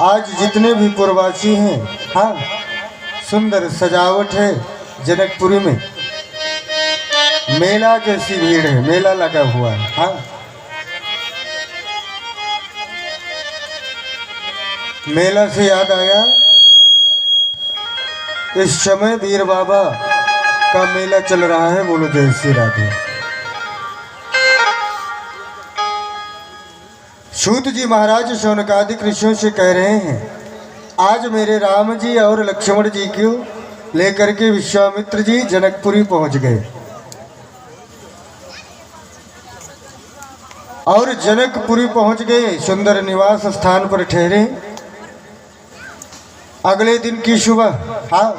आज जितने भी प्रवासी हैं, हाँ, सुंदर सजावट है जनकपुरी में। मेला जैसी भीड़ है, मेला लगा हुआ है। हाँ, मेला से याद आया, इस समय वीर बाबा का मेला चल रहा है। बोलो जय श्री राधे। सूत जी महाराज शौनकादिक ऋषियों से कह रहे हैं, आज मेरे राम जी और लक्ष्मण जी को लेकर के विश्वामित्र जी जनकपुरी पहुंच गए और जनकपुरी पहुंच गए, सुंदर निवास स्थान पर ठहरे। अगले दिन की सुबह, हाँ,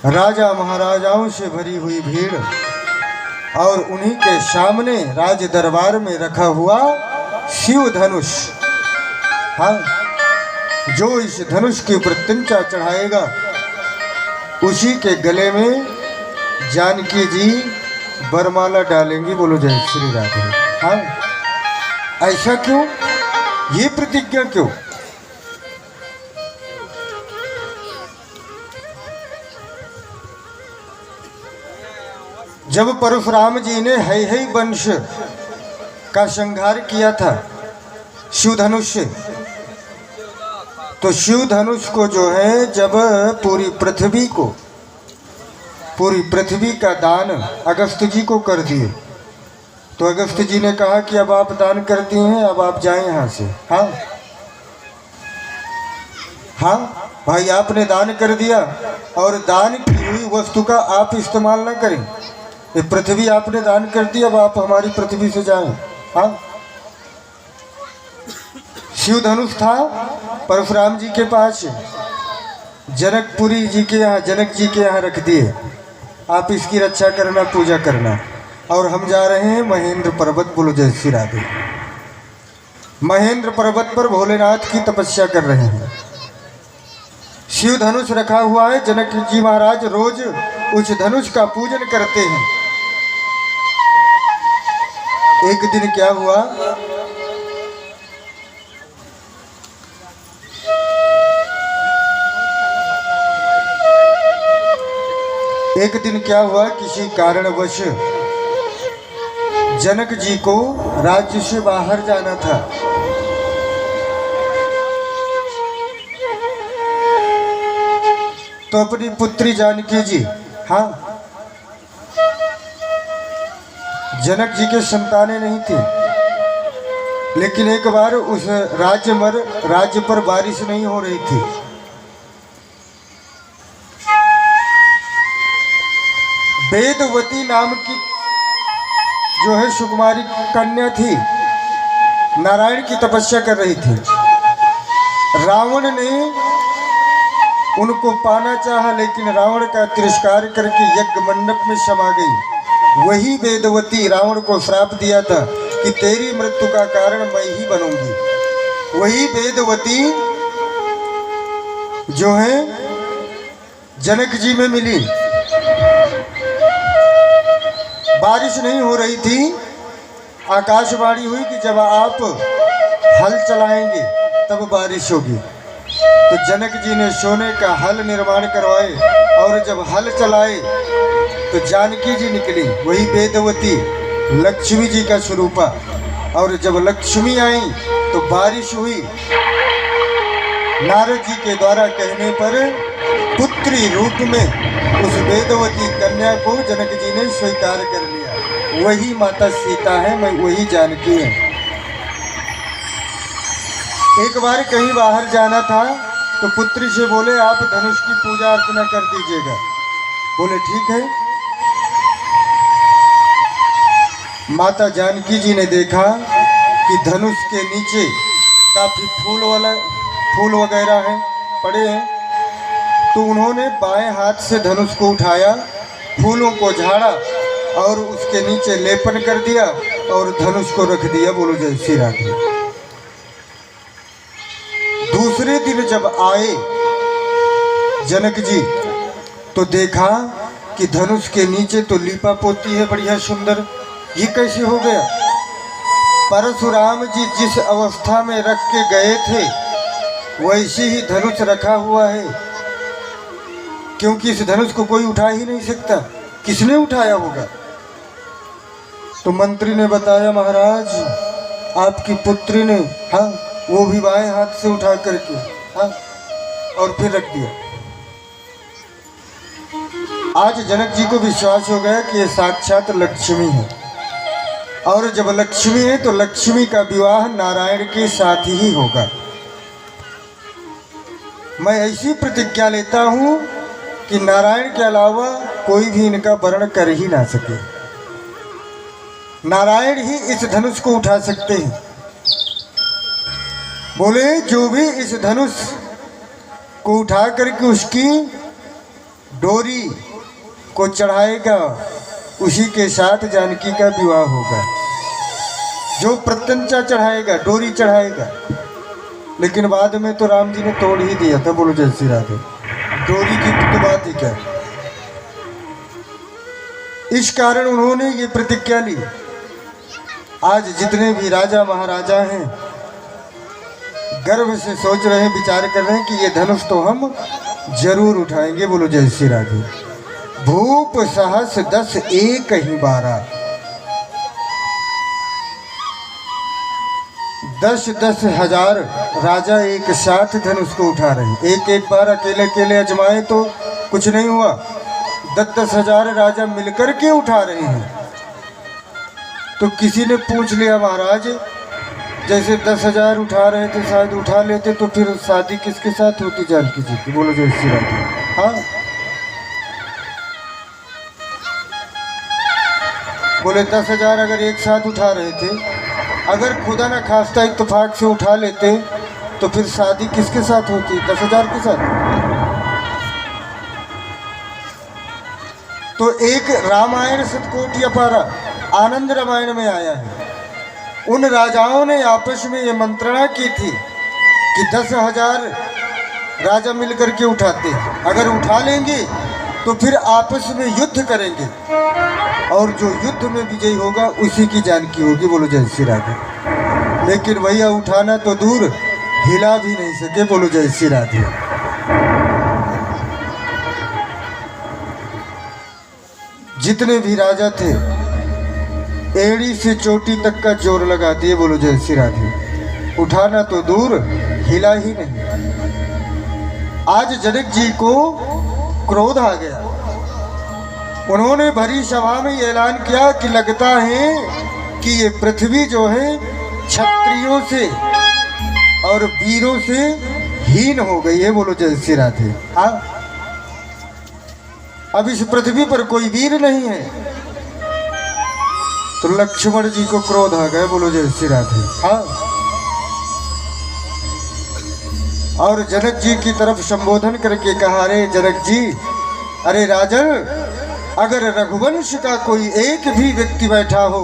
राजा महाराजाओं से भरी हुई भीड़ और उन्हीं के सामने राज दरबार में रखा हुआ शिव धनुष, हाँ, जो इस धनुष की प्रत्यंचा चढ़ाएगा उसी के गले में जानकी जी वरमाला डालेंगी। बोलो जय श्री राधे। हाँ, ऐसा क्यों, ये प्रतिज्ञा क्यों? जब परशुराम जी ने है वंश का संहार किया था शिव धनुष से, तो शिव धनुष को जो है जब पूरी पृथ्वी का दान अगस्त जी को कर दिए, तो अगस्त जी ने कहा कि अब आप दान कर दिए हैं, अब आप जाएं यहाँ से। हाँ हाँ भाई, आपने दान कर दिया और दान की हुई वस्तु का आप इस्तेमाल ना करें। ये पृथ्वी आपने दान कर दी, अब आप हमारी पृथ्वी से जाएं। हाँ, शिव धनुष था परशुराम जी के पास, जनकपुरी जी के यहाँ, जनक जी के यहाँ रख दिए, आप इसकी रक्षा करना, पूजा करना। और हम जा रहे हैं महेंद्र पर्वत। बोलो जय श्री राधे। महेंद्र पर्वत पर भोलेनाथ की तपस्या कर रहे हैं। शिव धनुष रखा हुआ है, जनक जी महाराज रोज उस धनुष का पूजन करते हैं। एक दिन क्या हुआ, किसी कारणवश जनक जी को राज्य से बाहर जाना था। तो अपनी पुत्री जानकी जी, हाँ, जनक जी के संतानें नहीं थी, लेकिन एक बार उस राज्य पर बारिश नहीं हो रही थी। वेदवती नाम की जो है सुकुमारी कन्या थी, नारायण की तपस्या कर रही थी। रावण ने उनको पाना चाहा, लेकिन रावण का तिरस्कार करके यज्ञ मंडप में समा गई। वही वेदवती रावण को श्राप दिया था कि तेरी मृत्यु का कारण मैं ही बनूंगी। वही वेदवती जो है जनक जी में मिली। बारिश नहीं हो रही थी, आकाशवाणी हुई कि जब आप हल चलाएंगे तब बारिश होगी। तो जनक जी ने सोने का हल निर्माण करवाए और जब हल चलाए तो जानकी जी निकली, वही वेदवती लक्ष्मी जी का स्वरूपा। और जब लक्ष्मी आई तो बारिश हुई। नारद जी के द्वारा कहने पर पुत्री रूप में उस वेदवती कन्या को जनक जी ने स्वीकार कर लिया। वही माता सीता है, मैं वही जानकी है। एक बार कहीं बाहर जाना था तो पुत्री से बोले, आप धनुष की पूजा अर्चना कर दीजिएगा। बोले ठीक है। माता जानकी जी ने देखा कि धनुष के नीचे काफी फूल वगैरह हैं, पड़े हैं, तो उन्होंने बाएं हाथ से धनुष को उठाया, फूलों को झाड़ा और उसके नीचे लेपन कर दिया और धनुष को रख दिया। बोलो जय श्री राधे। दूसरे दिन जब आए जनक जी तो देखा कि धनुष के नीचे तो लीपा पोती है बढ़िया सुंदर, ये कैसे हो गया? परशुराम जी जिस अवस्था में रख के गए थे वैसे ही धनुष रखा हुआ है, क्योंकि इस धनुष को कोई उठा ही नहीं सकता। किसने उठाया होगा? तो मंत्री ने बताया, महाराज आपकी पुत्री ने, हाँ, वो भी बाएं हाथ से उठा करके, हाँ, और फिर रख दिया। आज जनक जी को विश्वास हो गया कि ये साक्षात लक्ष्मी है, और जब लक्ष्मी है तो लक्ष्मी का विवाह नारायण के साथ ही होगा। मैं ऐसी प्रतिज्ञा लेता हूं कि नारायण के अलावा कोई भी इनका वर्ण कर ही ना सके। नारायण ही इस धनुष को उठा सकते हैं। बोले जो भी इस धनुष को उठा करके उसकी डोरी को चढ़ाएगा उसी के साथ जानकी का विवाह होगा। जो प्रत्यंचा चढ़ाएगा, डोरी चढ़ाएगा। लेकिन बाद में तो राम जी ने तोड़ ही दिया था। बोलो जय श्री राधे। डोरी की तो बात ही क्या। इस कारण उन्होंने ये प्रतिज्ञा ली। आज जितने भी राजा महाराजा हैं गर्व से सोच रहे हैं, विचार कर रहे हैं कि ये धनुष तो हम जरूर उठाएंगे। बोलो जय श्री राधे। भूप सहस 10 एक ही 12, 10-10 हजार राजा एक साथ धनुष को उठा रहे हैं। एक एक बार अकेले अकेले अजमाए तो कुछ नहीं हुआ, 10-10 हजार राजा मिलकर के उठा रहे हैं। तो किसी ने पूछ लिया, महाराज जैसे 10,000 उठा रहे थे, शायद उठा लेते तो फिर शादी किसके साथ होती जानकी जी की? बोलो जय श्री राधे। हाँ, बोले 10,000 अगर एक साथ उठा रहे थे, अगर खुदा ना खास्ता इत्तेफाक से उठा लेते तो फिर शादी किसके साथ होती? 10,000 के साथ। तो एक रामायण शतकोटि अपारा आनंद रामायण में आया है। उन राजाओं ने आपस में ये मंत्रणा की थी कि 10,000 राजा मिलकर के उठाते हैं, अगर उठा लेंगे तो फिर आपस में युद्ध करेंगे और जो युद्ध में विजयी होगा उसी की जानकी होगी। बोलो जय श्री राधे। लेकिन भैया उठाना तो दूर, हिला भी नहीं सके। बोलो जय श्री राधे। जितने भी राजा थे एड़ी से चोटी तक का जोर लगा दिए। बोलो जय श्री राधे। उठाना तो दूर, हिला ही नहीं। आज जनक जी को क्रोध आ गया। उन्होंने भरी सभा में ये ऐलान किया कि लगता है कि ये पृथ्वी जो है क्षत्रियों से और वीरों से हीन हो गई है। बोलो जय श्री राधे। हाँ, अब इस पृथ्वी पर कोई वीर नहीं है। तो लक्ष्मण जी को क्रोध आ गया। बोलो जय श्री राधे। हाँ, और जनक जी की तरफ संबोधन करके कहा, अरे जनक जी, अरे राजन, अगर रघुवंश का कोई एक भी व्यक्ति बैठा हो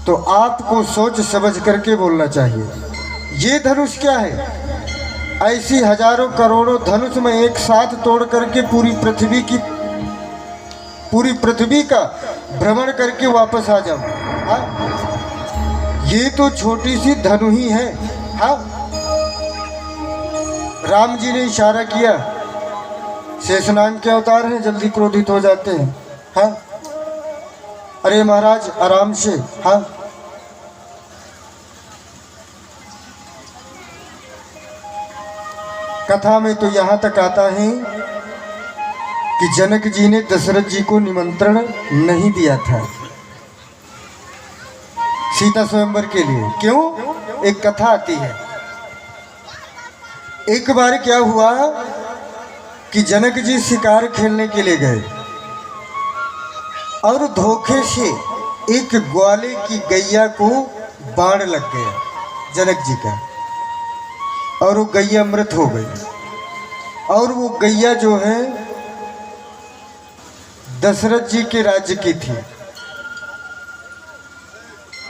तो आपको सोच समझ करके बोलना चाहिए। ये धनुष क्या है? ऐसी हजारों करोड़ों धनुष में एक साथ तोड़ करके पूरी पृथ्वी का भ्रमण करके वापस आ जाओ। हाँ, ये तो छोटी सी धनु ही है। हाँ, राम जी ने इशारा किया, शेषनाग के अवतार हैं, जल्दी क्रोधित हो जाते हैं। हाँ, अरे महाराज आराम से। हाँ, कथा में तो यहाँ तक आता है कि जनक जी ने दशरथ जी को निमंत्रण नहीं दिया था सीता स्वयंवर के लिए। क्यों? एक कथा आती है। एक बार क्या हुआ कि जनक जी शिकार खेलने के लिए गए और धोखे से एक ग्वाले की गैया को बाण लग गया जनक जी का, और वो गैया मृत हो गई। और वो गैया जो है दशरथ जी के राज्य की थी।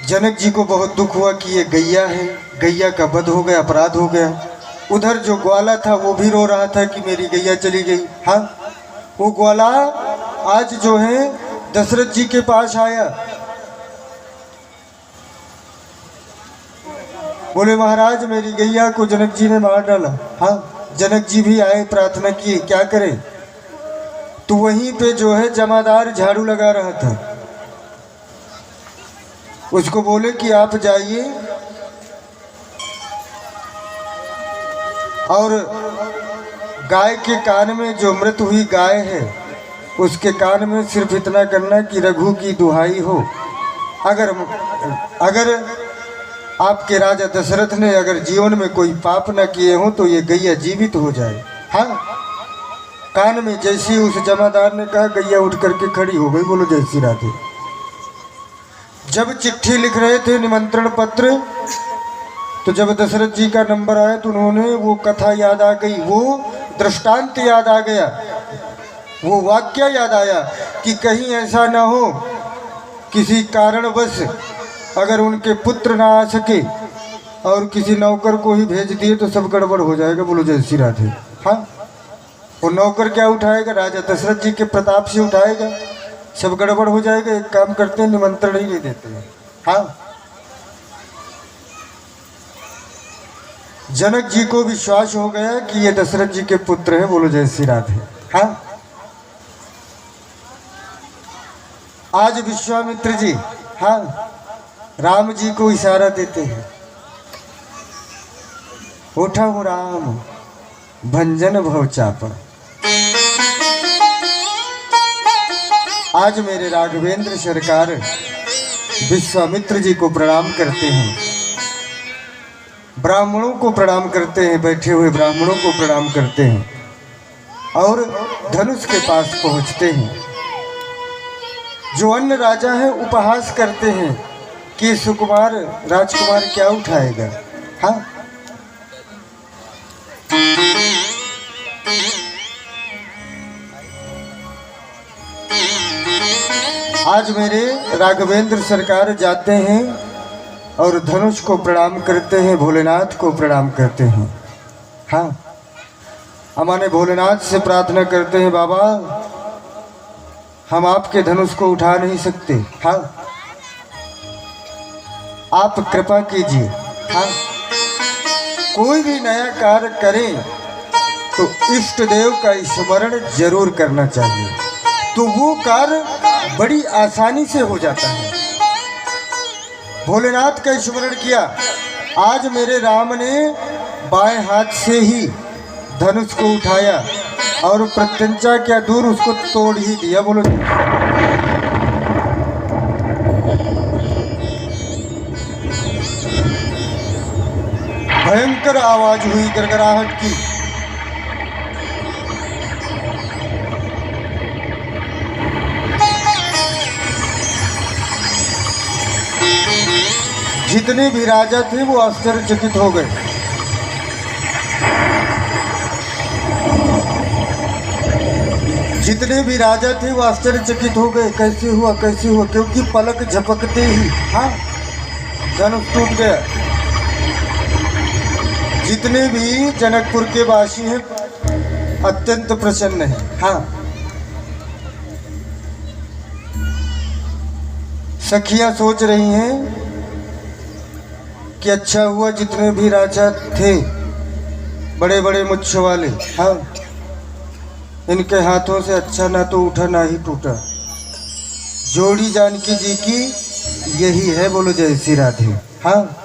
जनक जी को बहुत दुख हुआ कि ये गैया है, गैया का वध हो गया, अपराध हो गया। उधर जो ग्वाला था वो भी रो रहा था कि मेरी गैया चली गई। हाँ, वो ग्वाला आज जो है दशरथ जी के पास आया, बोले महाराज मेरी गैया को जनक जी ने मार डाला। हाँ, जनक जी भी आए, प्रार्थना किए, क्या करें? तो वहीं पे जो है जमादार झाड़ू लगा रहा था, उसको बोले कि आप जाइए और गाय के कान में, जो मृत हुई गाय है उसके कान में सिर्फ इतना करना कि रघु की दुहाई हो। अगर आपके राजा दशरथ ने अगर जीवन में कोई पाप न किए हो तो ये गैया जीवित हो जाए। हाँ, कान में जैसी उस जमादार ने कहा, गैया उठ करके खड़ी हो गई। बोलो जय श्री राधे। जब चिट्ठी लिख रहे थे, निमंत्रण पत्र, तो जब दशरथ जी का नंबर आया तो उन्होंने वो कथा याद आ गई, वो दृष्टांत याद आ गया, वो वाक्य याद आया कि कहीं ऐसा ना हो किसी कारणवश अगर उनके पुत्र ना आ सके और किसी नौकर को ही भेज दिए तो सब गड़बड़ हो जाएगा। बोलो जय श्री राधे। हाँ, वो नौकर क्या उठाएगा? राजा दशरथ जी के प्रताप से उठाएगा, सब गड़बड़ हो जाएगा। एक काम करते हैं, निमंत्रण ही नहीं देते हैं। हाँ, जनक जी को विश्वास हो गया कि ये दशरथ जी के पुत्र हैं। बोलो जय श्री राधे। हाँ, आज विश्वामित्र जी, हाँ, राम जी को इशारा देते हैं, उठा हूँ राम भंजन भव चापा। आज मेरे राघवेंद्र सरकार विश्वामित्र जी को प्रणाम करते हैं, ब्राह्मणों को प्रणाम करते हैं, बैठे हुए ब्राह्मणों को प्रणाम करते हैं और धनुष के पास पहुंचते हैं। जो अन्य राजा है उपहास करते हैं कि सुकुमार राजकुमार क्या उठाएगा। हाँ, आज मेरे राघवेंद्र सरकार जाते हैं और धनुष को प्रणाम करते हैं, भोलेनाथ को प्रणाम करते हैं। हाँ, हमारे भोलेनाथ से प्रार्थना करते हैं, बाबा हम आपके धनुष को उठा नहीं सकते। हाँ, आप कृपा कीजिए। हाँ, कोई भी नया कार्य करें तो इष्ट देव का स्मरण जरूर करना चाहिए, तो वो कार्य बड़ी आसानी से हो जाता है। भोलेनाथ का स्मरण किया, आज मेरे राम ने बाएं हाथ से ही धनुष को उठाया और प्रत्यंचा क्या दूर उसको तोड़ ही दिया। बोलो, भयंकर आवाज हुई गड़गड़ाहट की। जितने भी राजा थे वो आश्चर्यचकित हो गए। जितने भी राजा थे वो आश्चर्यचकित हो गए, कैसे हुआ कैसे हुआ, क्योंकि पलक झपकते ही हाँ धनुष टूट गया। जितने भी जनकपुर के वासी हैं अत्यंत प्रसन्न हैं। हाँ, सखियां सोच रही हैं कि अच्छा हुआ जितने भी राजा थे बड़े बड़े मुच्छ वाले, हाँ, इनके हाथों से अच्छा ना तो उठा ना ही टूटा। जोड़ी जानकी जी की यही है। बोलो जय श्री राधे। हाँ,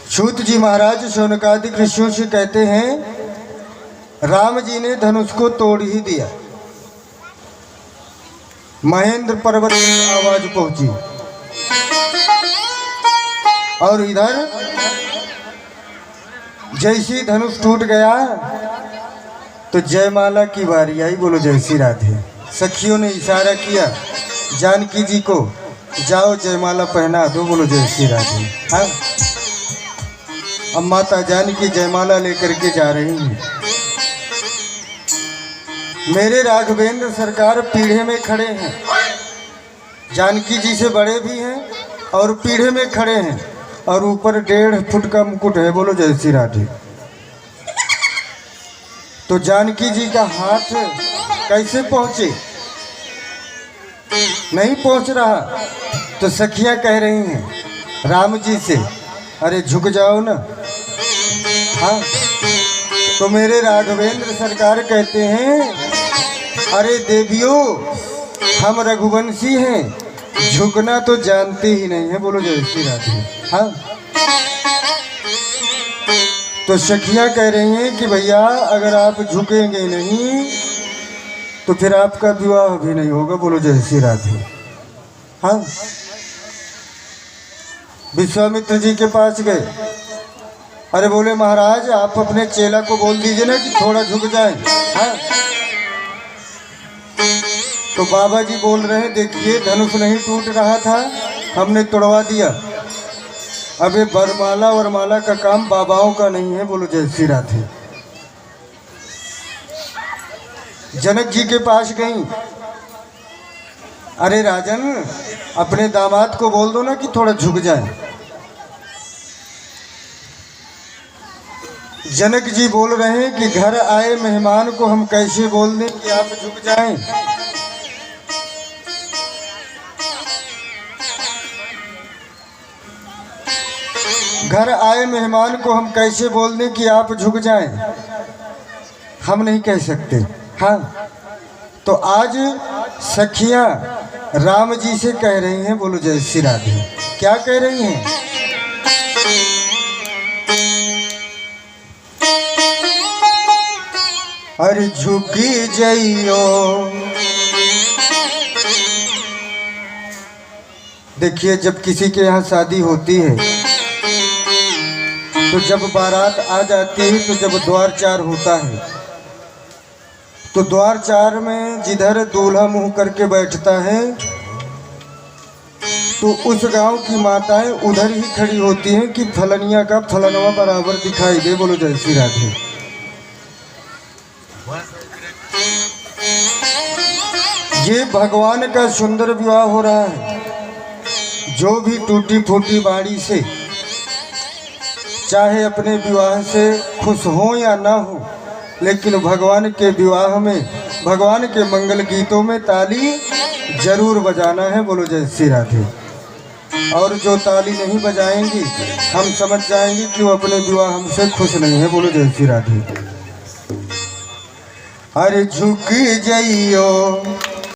सूत जी महाराज शौनकादिक ऋषियों से कहते हैं राम जी ने धनुष को तोड़ ही दिया। महेंद्र पर्वत की आवाज पहुंची और इधर जैसी धनुष टूट गया तो जयमाला की बारी आई। बोलो जय श्री राधे। सखियों ने इशारा किया जानकी जी को, जाओ जयमाला पहना दो। बोलो जय श्री राधे। हाँ, अब माता जानकी जयमाला लेकर के जा रही हैं। मेरे राघवेंद्र सरकार पीढ़े में खड़े हैं, जानकी जी से बड़े भी हैं और पीढ़े में खड़े हैं और ऊपर 1.5 फुट का मुकुट है। बोलो जय श्री राधे। तो जानकी जी का हाथ कैसे पहुँचे? नहीं पहुँच रहा। तो सखियाँ कह रही हैं राम जी से, अरे झुक जाओ ना। हाँ, तो मेरे राघवेंद्र सरकार कहते हैं, अरे देवियों, हम रघुवंशी हैं, झुकना तो जानते ही नहीं है। बोलो जय श्री राधे। हाँ, तो सखियाँ कह रही हैं कि भैया अगर आप झुकेंगे नहीं तो फिर आपका विवाह भी नहीं होगा। बोलो जय श्री राधे। हाँ, विश्वामित्र जी के पास गए। अरे बोले महाराज, आप अपने चेला को बोल दीजिए ना कि थोड़ा झुक जाए। हाँ, तो बाबा जी बोल रहे हैं, देखिए धनुष नहीं टूट रहा था, हमने तोड़वा दिया। अब ये वरमाला वरमाला का काम बाबाओं का नहीं है। बोलो जय श्री राधे। जनक जी के पास गई, अरे राजन, अपने दामाद को बोल दो ना कि थोड़ा झुक जाए। जनक जी बोल रहे हैं कि घर आए मेहमान को हम कैसे बोल दें कि आप झुक जाएं। घर आए मेहमान को हम कैसे बोल दें कि आप झुक जाएं? हम नहीं कह सकते। हाँ, तो आज सखियां राम जी से कह रही हैं, बोलो जय श्री राधे। क्या कह रही हैं? अरे झुकी जइयो। देखिए, जब किसी के यहाँ शादी होती है तो जब बारात आ जाती है, तो जब द्वार चार होता है, तो द्वार चार में जिधर दूल्हा मुंह करके बैठता है तो उस गांव की माताएं उधर ही खड़ी होती हैं कि फलनिया का फलनवा बराबर दिखाई दे। बोलो जय श्री राधे। ये भगवान का सुंदर विवाह हो रहा है। जो भी टूटी फूटी बाड़ी से, चाहे अपने विवाह से खुश हो या ना हो, लेकिन भगवान के विवाह में, भगवान के मंगल गीतों में ताली जरूर बजाना है। बोलो जय श्री राधे। और जो ताली नहीं बजाएंगी, हम समझ जाएंगे कि वो अपने विवाह हमसे खुश नहीं है। बोलो जय श्री राधे। अरे झुक जइयो